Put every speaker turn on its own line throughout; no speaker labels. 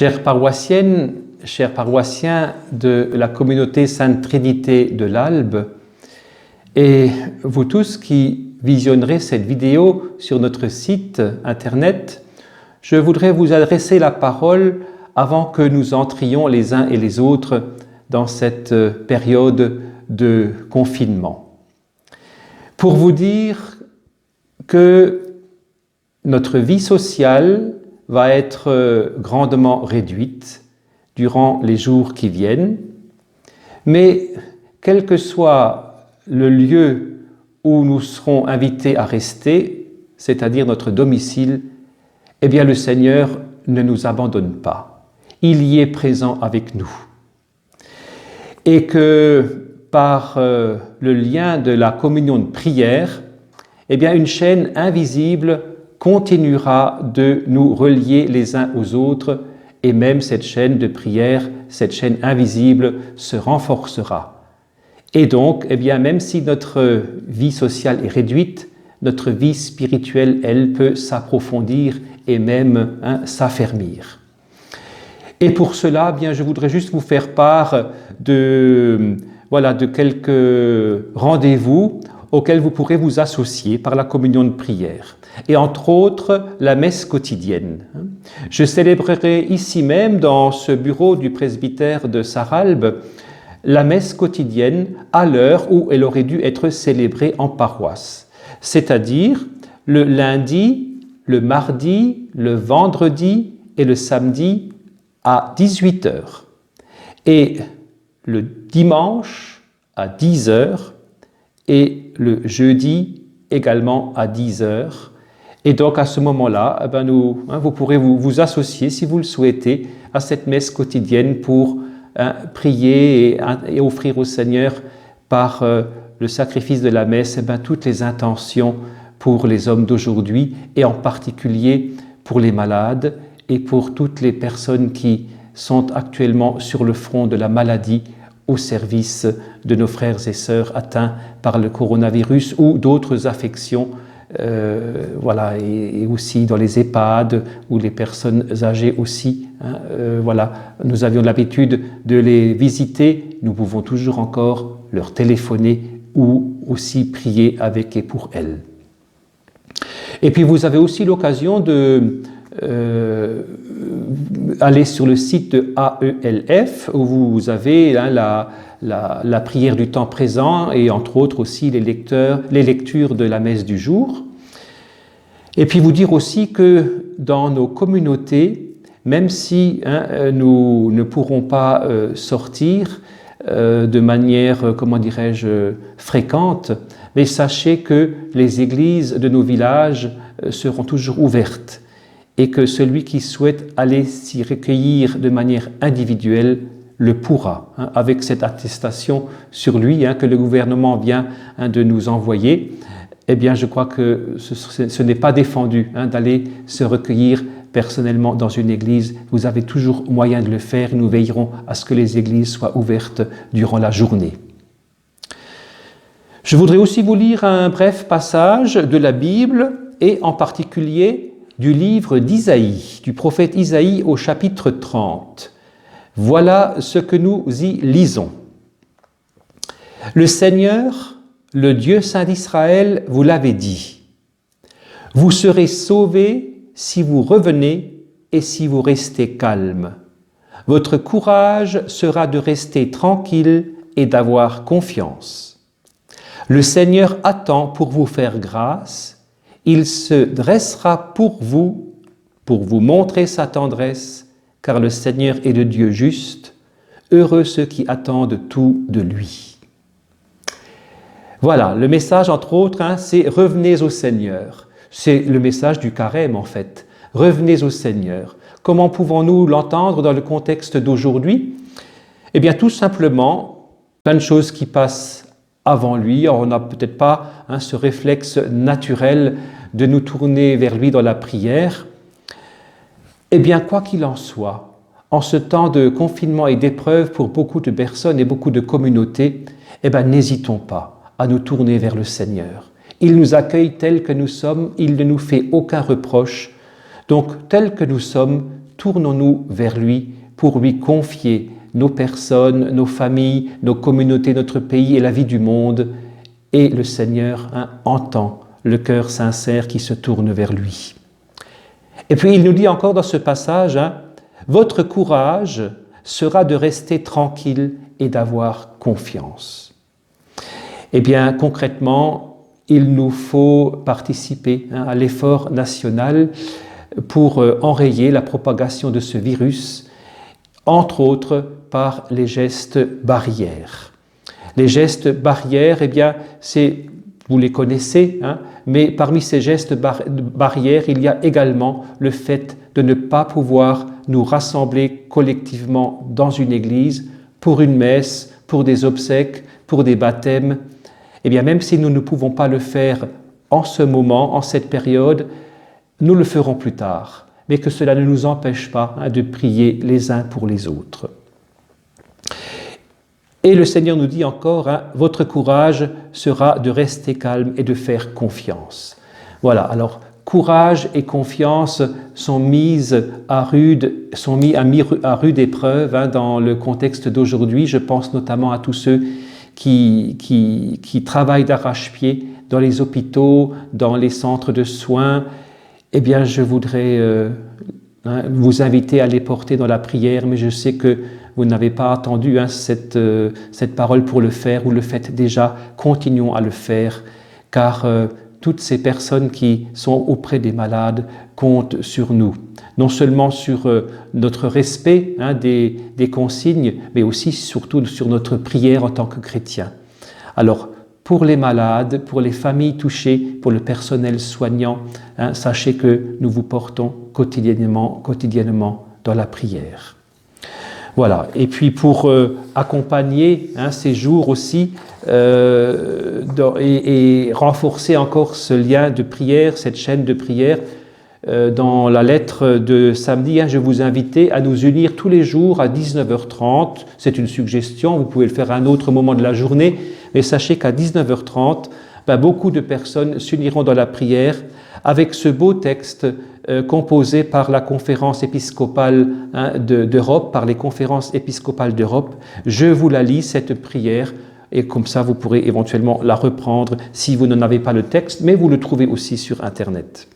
Chères paroissiennes, chers paroissiens de la communauté Sainte Trinité de l'Albe, et vous tous qui visionnerez cette vidéo sur notre site internet, je voudrais vous adresser la parole avant que nous entrions les uns et les autres dans cette période de confinement. Pour vous dire que notre vie sociale va être grandement réduite durant les jours qui viennent, mais quel que soit le lieu où nous serons invités à rester, c'est-à-dire notre domicile, eh bien le Seigneur ne nous abandonne pas. Il y est présent avec nous. Et que par le lien de la communion de prière, eh bien une chaîne invisible continuera de nous relier les uns aux autres, et même cette chaîne de prière, cette chaîne invisible se renforcera. Et donc, eh bien, même si notre vie sociale est réduite, notre vie spirituelle, elle, peut s'approfondir et même s'affermir. Et pour cela, eh bien, je voudrais juste vous faire part de quelques rendez-vous auxquels vous pourrez vous associer par la communion de prière. Et entre autres, la messe quotidienne. Je célébrerai ici même, dans ce bureau du presbytère de Sarralbe, la messe quotidienne à l'heure où elle aurait dû être célébrée en paroisse. C'est-à-dire le lundi, le mardi, le vendredi et le samedi à 18h. Et le dimanche à 10h et le jeudi également à 10h. Et donc à ce moment-là, vous pourrez vous associer, si vous le souhaitez, à cette messe quotidienne pour prier et offrir au Seigneur par le sacrifice de la messe toutes les intentions pour les hommes d'aujourd'hui et en particulier pour les malades et pour toutes les personnes qui sont actuellement sur le front de la maladie au service de nos frères et sœurs atteints par le coronavirus ou d'autres affections, et aussi dans les EHPAD ou les personnes âgées aussi. Nous avions l'habitude de les visiter, nous pouvons toujours encore leur téléphoner ou aussi prier avec et pour elles. Et puis vous avez aussi l'occasion de aller sur le site de AELF où vous avez la prière du temps présent et entre autres aussi les lectures de la messe du jour. Et puis vous dire aussi que dans nos communautés, même si nous ne pourrons pas sortir de manière, fréquente, mais sachez que les églises de nos villages seront toujours ouvertes et que celui qui souhaite aller s'y recueillir de manière individuelle le pourra, avec cette attestation sur lui que le gouvernement vient de nous envoyer. Eh bien, je crois que ce n'est pas défendu d'aller se recueillir personnellement dans une église. Vous avez toujours moyen de le faire et nous veillerons à ce que les églises soient ouvertes durant la journée. Je voudrais aussi vous lire un bref passage de la Bible et en particulier du livre d'Isaïe, du prophète Isaïe au chapitre 30. Voilà ce que nous y lisons. Le Seigneur, le Dieu saint d'Israël, vous l'avez dit. Vous serez sauvés si vous revenez et si vous restez calme. Votre courage sera de rester tranquille et d'avoir confiance. Le Seigneur attend pour vous faire grâce. Il se dressera pour vous montrer sa tendresse, car le Seigneur est le Dieu juste. Heureux ceux qui attendent tout de lui. Voilà, le message entre autres, c'est « Revenez au Seigneur ». C'est le message du carême en fait. « Revenez au Seigneur ». Comment pouvons-nous l'entendre dans le contexte d'aujourd'hui ? Eh bien tout simplement, plein de choses qui passent avant lui, on n'a peut-être pas ce réflexe naturel de nous tourner vers lui dans la prière. Eh bien, quoi qu'il en soit, en ce temps de confinement et d'épreuve pour beaucoup de personnes et beaucoup de communautés, n'hésitons pas à nous tourner vers le Seigneur. Il nous accueille tels que nous sommes, il ne nous fait aucun reproche. Donc, tels que nous sommes, tournons-nous vers lui pour lui confier nos personnes, nos familles, nos communautés, notre pays et la vie du monde. Et le Seigneur entend le cœur sincère qui se tourne vers lui. Et puis il nous dit encore dans ce passage, votre courage sera de rester tranquille et d'avoir confiance. Eh bien, concrètement, il nous faut participer à l'effort national pour enrayer la propagation de ce virus, entre autres par les gestes barrières. Les gestes barrières, eh bien, vous les connaissez, mais parmi ces gestes barrières, il y a également le fait de ne pas pouvoir nous rassembler collectivement dans une église pour une messe, pour des obsèques, pour des baptêmes. Eh bien, même si nous ne pouvons pas le faire en ce moment, en cette période, nous le ferons plus tard, mais que cela ne nous empêche pas de prier les uns pour les autres. Et le Seigneur nous dit encore, votre courage sera de rester calme et de faire confiance. Voilà, alors courage et confiance sont mis à rude épreuve dans le contexte d'aujourd'hui. Je pense notamment à tous ceux qui travaillent d'arrache-pied dans les hôpitaux, dans les centres de soins. Eh bien, je voudrais vous inviter à les porter dans la prière, mais je sais que vous n'avez pas attendu cette parole pour le faire, vous le faites déjà, continuons à le faire, car toutes ces personnes qui sont auprès des malades comptent sur nous, non seulement sur notre respect des consignes, mais aussi surtout sur notre prière en tant que chrétiens. Alors, pour les malades, pour les familles touchées, pour le personnel soignant, sachez que nous vous portons quotidiennement dans la prière. Voilà, et puis pour accompagner ces jours aussi et renforcer encore ce lien de prière, cette chaîne de prière, dans la lettre de samedi, je vous invite à nous unir tous les jours à 19h30. C'est une suggestion, vous pouvez le faire à un autre moment de la journée, mais sachez qu'à 19h30, beaucoup de personnes s'uniront dans la prière avec ce beau texte composé par la conférence épiscopale d'Europe, par les conférences épiscopales d'Europe. Je vous la lis, cette prière, et comme ça vous pourrez éventuellement la reprendre si vous n'en avez pas le texte, mais vous le trouvez aussi sur Internet.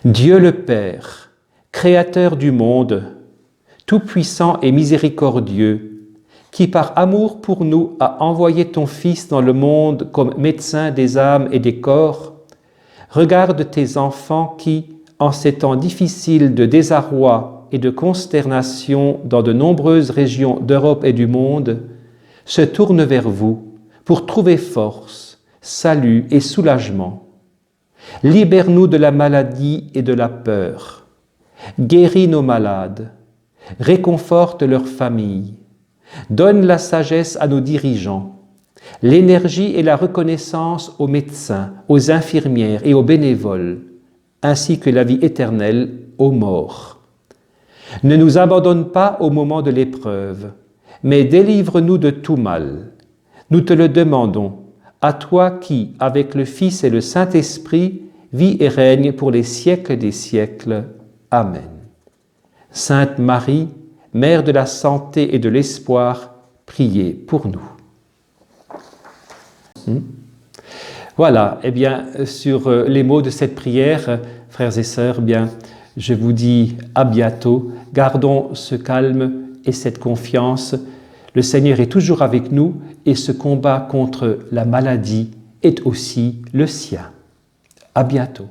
Dieu le Père, Créateur du monde, tout-puissant et miséricordieux, qui par amour pour nous a envoyé ton Fils dans le monde comme médecin des âmes et des corps, regarde tes enfants qui, en ces temps difficiles de désarroi et de consternation dans de nombreuses régions d'Europe et du monde, se tournent vers vous pour trouver force, salut et soulagement. Libère-nous de la maladie et de la peur. Guéris nos malades. Réconforte leurs familles. Donne la sagesse à nos dirigeants. L'énergie et la reconnaissance aux médecins, aux infirmières et aux bénévoles, ainsi que la vie éternelle aux morts. Ne nous abandonne pas au moment de l'épreuve, mais délivre-nous de tout mal. Nous te le demandons, à toi qui, avec le Fils et le Saint-Esprit, vis et règne pour les siècles des siècles. Amen. Sainte Marie, Mère de la santé et de l'espoir, priez pour nous. Voilà, eh bien, sur les mots de cette prière, frères et sœurs, eh bien, je vous dis à bientôt. Gardons ce calme et cette confiance. Le Seigneur est toujours avec nous et ce combat contre la maladie est aussi le sien. À bientôt.